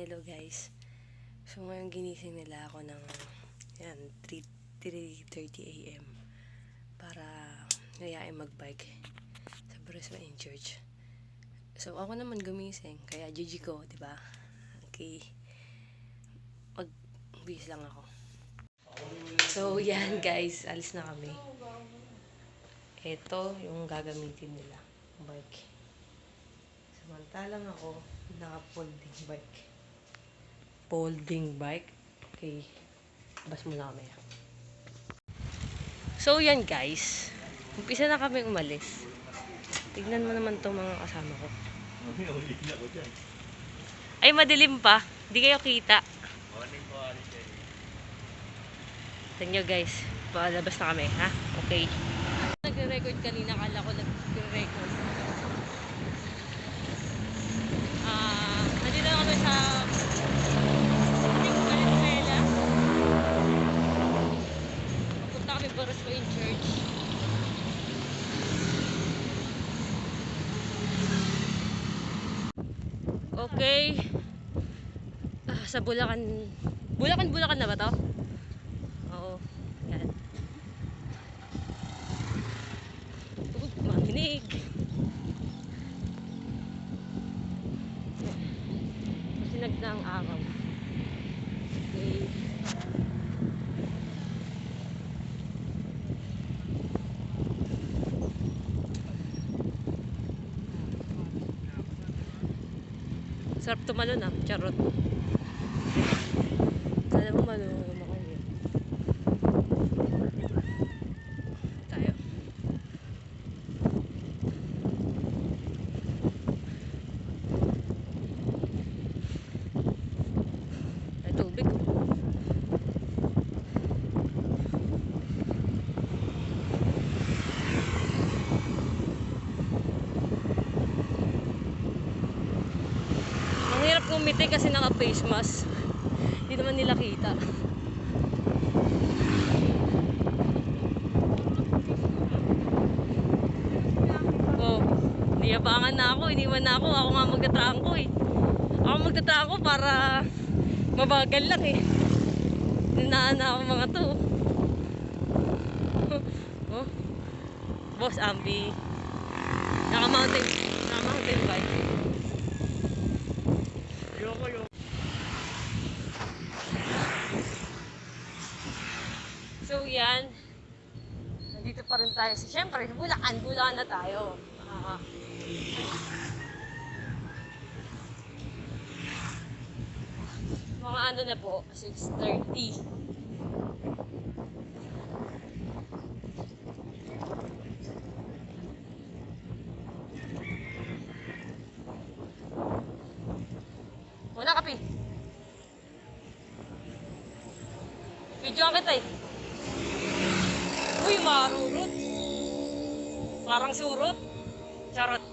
Hello guys. So ngayon ginising nila ako ng 3:30 AM para ngayain magbike sa Brisbane Church. So ako naman gumising, kaya GG ko, 'di ba? Okay. Magbihis lang ako. So yan guys, alis na kami. Ito yung gagamitin nila, bike. Samantalang ako naka-folding bike. Okay. Bas muna kami. So yan guys. Umpisa na kami umalis. Tignan mo naman itong mga kasama ko. Ay, madilim pa. Di kayo kita. Tignan nyo guys. Palabas na kami, ha? Okay. Nagre-record kanina. Kala ko nagre-record. Nandito na kami sa Brisbane Church. Okay. Sa Bulacan. Bulacan na ba to? Oo. Yan. Makinig. Masinag na ang araw. Okay. Sarap tumalon charot. Kala mo malulong ako yun. Tayo. Ay, tubig. Kumiti kasi naka-face mask. Hindi naman nila kita. Oh, niyabangan na ako. Iniwan na ako. Ako nga magtatraangko eh. Ako magtatraangko para mabagal lang eh. Ninaan na ako mga to. Oh. Boss Ambi. Naka-mountain bike. So yan, nandito pa rin tayo. Siyempre, Bulacan na tayo. Mga ano na po, 6:30. Wala kape. Videoan kita eh. Uy, marurot. Parang surot. Charot.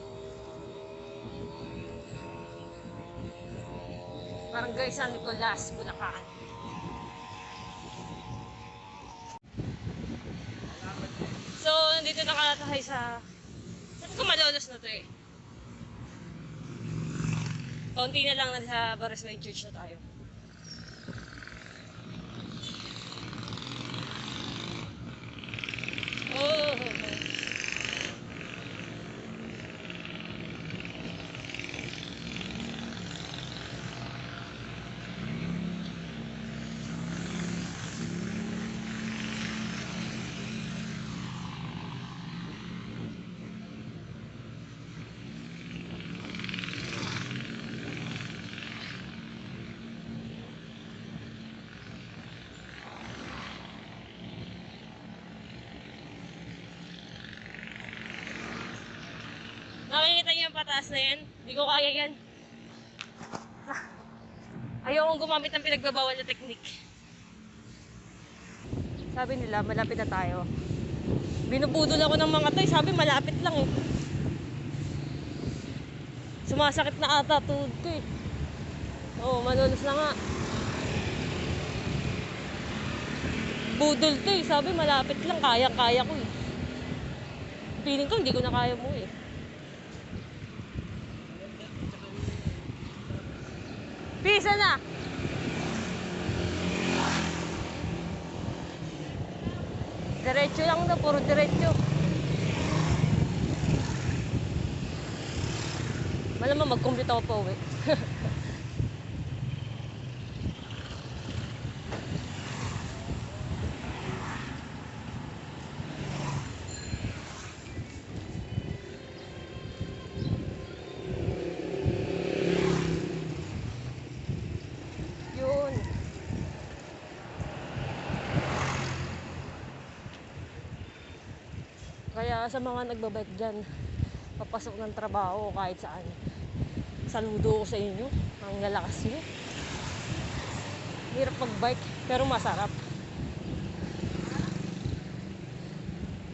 Barangay San Nicolas, Bulacan. So, nandito na tayo sa... Saan ko malolos na to eh? Kaunti na lang sa Brisbane Church na tayo. Oh. Nakikita niyo yung pataas na yan? Hindi ko kaya yan. Ayokong gumamit ng pinagbabawal na technique. Sabi nila, malapit na tayo. Binubudol ako ng mga tay. Sabi, malapit lang eh. Sumasakit na ata tuhod ko eh. Oo, malulos na nga. Budol to eh. Sabi, malapit lang. Kaya ko eh. Feeling ko, hindi ko na kaya mo eh. Pisa na! Diretso lang na, puro diretso. Malamang mag-compute ako pa uwi. Yun. Kaya sa mga nagbabike dyan, papasok ng trabaho kahit saan. Saludo ko sa inyo. Ang lalakas nyo. Hirap mag-bike, pero masarap.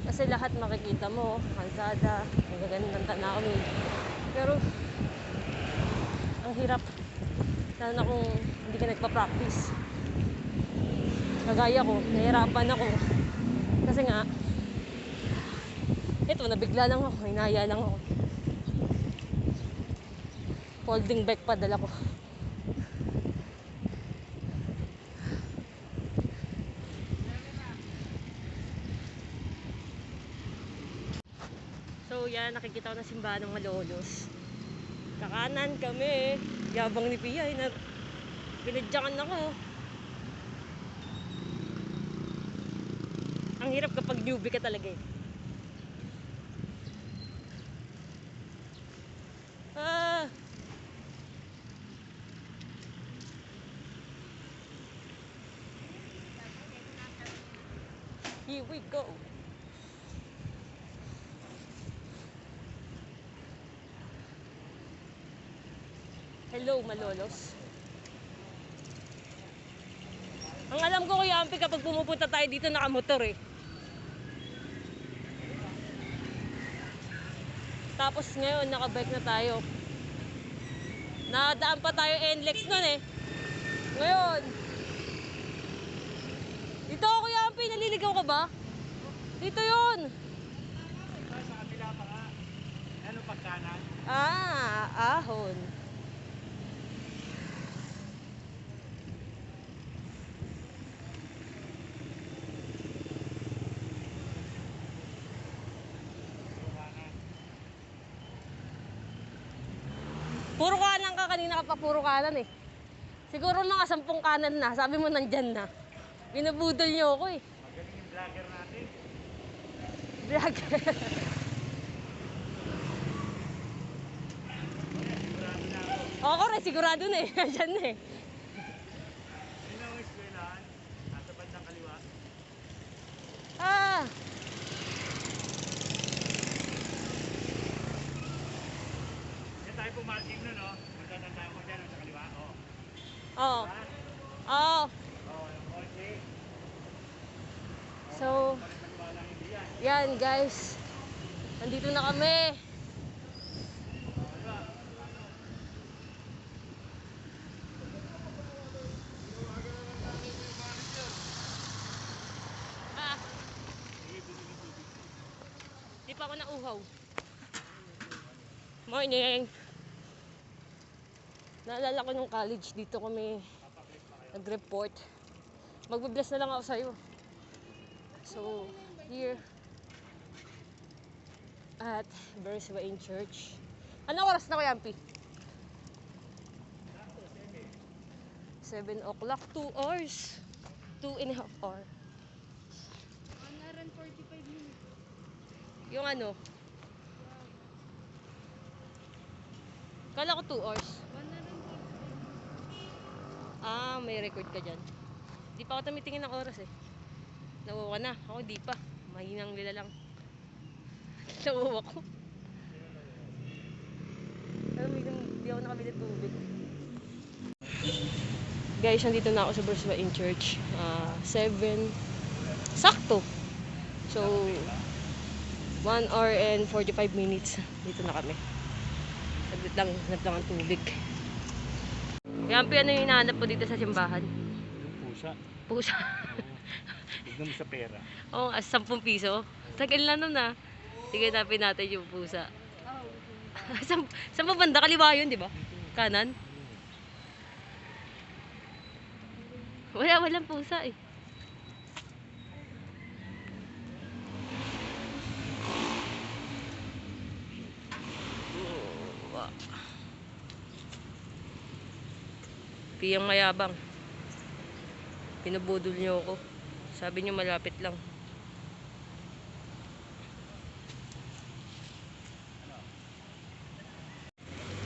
Kasi lahat makikita mo, kalsada, ang gaganda ng tanawin. Pero, ang hirap. Lalo na kung hindi ka nagpa-practice. Kagaya ko, nahirapan ako. Kasi nga, ito, nabigla lang ako, hinaya lang ako. Folding bike pa dala ko. So yan, nakikita ko na simbahan ng Malolos. Kakanan kami. Yabang ni Pia, pinadyakan ako. Ang hirap kapag newbie ka talaga eh. Ah! Here we go. Hello, Malolos. Ang alam ko Kuya Ampi, kapag pumupunta tayo dito nakamotor eh. Tapos ngayon nakabike na tayo. Nadaan pa tayo NLEX nun eh. Ngayon. Dito Kuya Ampi, naliligaw ka ba? Dito yun. Sa kabila pa nga. Ano pagkanan? Ahon. Puro kanan ka, kanina ka pa puro kanan eh. Siguro mga 10 kanan na, sabi mo nandyan na. Binabudol niyo ako eh. Magaling yung vlogger natin. Vlogger. Sigurado na ako. Ako rin, sigurado na eh. Diyan na eh. Sino ang eskwelahan? Nasa bandang kaliwa. Ah! Yan tayo pumarking nun, no? Magtatandaan ko dyan, sa kaliwa. Oh. Oo. Ha? Oo. Oh, yung kotse. So, Kaliwa lang hindi yan. yan guys. Nandito na kami. Kaliwa. Ah, Sige, bili ng tubig. di pa ako nauhaw. Morning. Naalala ko nung college, dito kami nag-report. Magbe-bless na lang ako sa'yo. So, here at Berswain Church. Anong oras na ko, Yampi? 7 o'clock, 2 hours. 2.5 hours. 145 minutes. Yung ano? Kala ko 2 hours. 145. Ah, may record ka dyan. Di pa ako tumitingin ng oras eh. Nawawa na. Ako di pa. Mahinang nila lang. Nawawa ko. Pero di ako nakabili tubig. Guys, nandito na ako sa Berswain Church. 7. Sakto. So, 1 hour and 45 minutes. Dito na kami. Saglit lang ang tubig. Yan po, ano yung hinahanap po dito sa simbahan? Yung pusa. Pusa. Tignan mo sa pera. Oo, 10 piso. Tagal na nun ah. Sige, napin natin yung pusa. Oh, Saan ba banda? Kaliwa yun, di ba? Kanan? Walang pusa eh. Piyang mayabang. Pinabudol niyo ako. Sabi niyo malapit lang.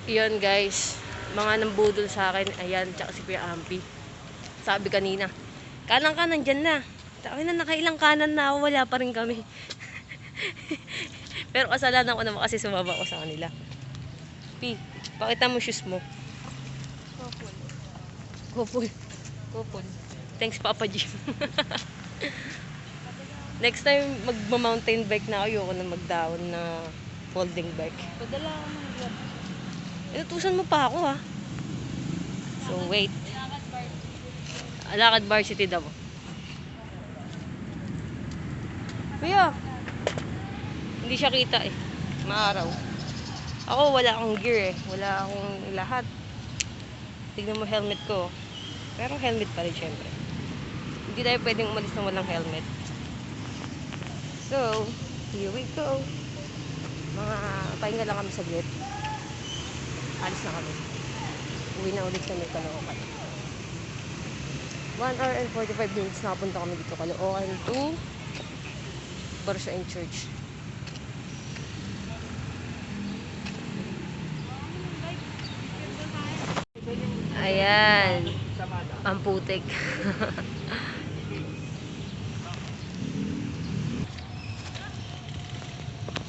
Iyon guys. Mga nambudol sa akin. Ayan, tsaka si Kuya Ampi. Sabi kanina, kanan dyan na. Tayo na nakailang kanan na ako, wala pa rin kami. Pero kasalanan ko naman kasi sumaba ko sa kanila. Pi, pakita mo shoes mo. Kupol. Kupol. Thanks Papa Jim. Next time magma-mountain bike na ako, ayoko na mag-down na folding bike. Padala ako ng grab. Inutusan mo pa ako ha. So wait. Alakad varsity daw. Kuya, hindi siya kita eh. Maaraw. Ako wala akong gear eh. Wala akong lahat. Tignan mo helmet ko. Pero helmet pa rin syempre. Hindi tayo pwedeng umalis na walang helmet. So, here we go. Mga pahinga lang kami saglit. Alis na kami. Uwi na ulit kami Caloocan. 1 hour and 45 minutes nakapunta kami dito Caloocan to Barso and Church. Ayan. Ang putik.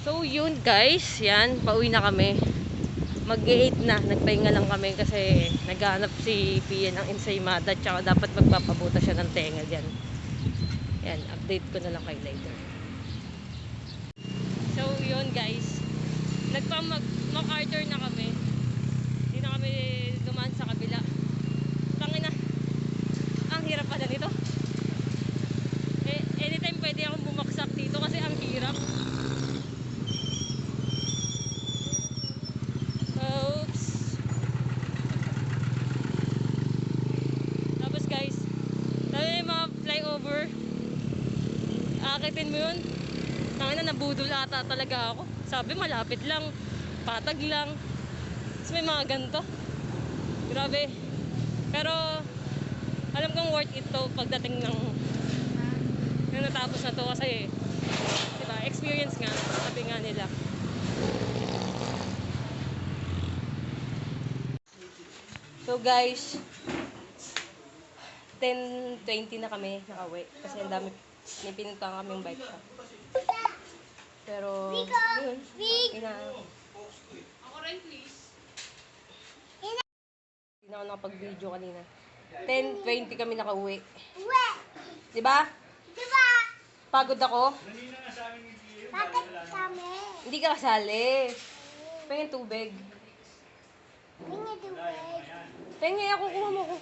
So yun guys, yan, pauwi na kami. Mag-8 na, nagpahinga lang kami kasi naghahanap si Pia ng ensaymada tsaka dapat magpapabuta siya ng tenga dyan. Yan, update ko na lang kayo later. So yun guys, MacArthur na kami. Hindi na kami dumaan sa kabila. Tangina, ang hirap pala nito. Eh, anytime pwede akong bumaksak dito kasi ang hirap. Oops. Tapos guys, sabi yung mga flyover, aakitin mo yun. Tangina, nabudol ata talaga ako. Sabi malapit lang, patag lang. Tapos may mga ganito. Grabe. Pero alam kong worth it to pagdating ng yung natapos na to kasi diba, experience nga, sabi nga nila. So guys, 10:20 na kami nakauwi kasi ang dami, may pinuntahan kaming bike pa. Pero yun, Ako rin, please. hindi na ako nakapag-video kanina. 10:20 kami nakauwi. Diba? Diba? Pagod ako. Bakit kami? Hindi ka kasali. Pahingin tubig. Hindi tubig. Pahingin ako, kuha mo ko.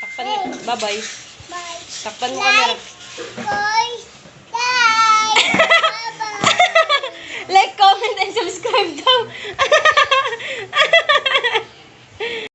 Takpan mo. Bye-bye. Bye. Takpan mo camera. Bye. Bye. Bye-bye. Like, comment, and subscribe daw.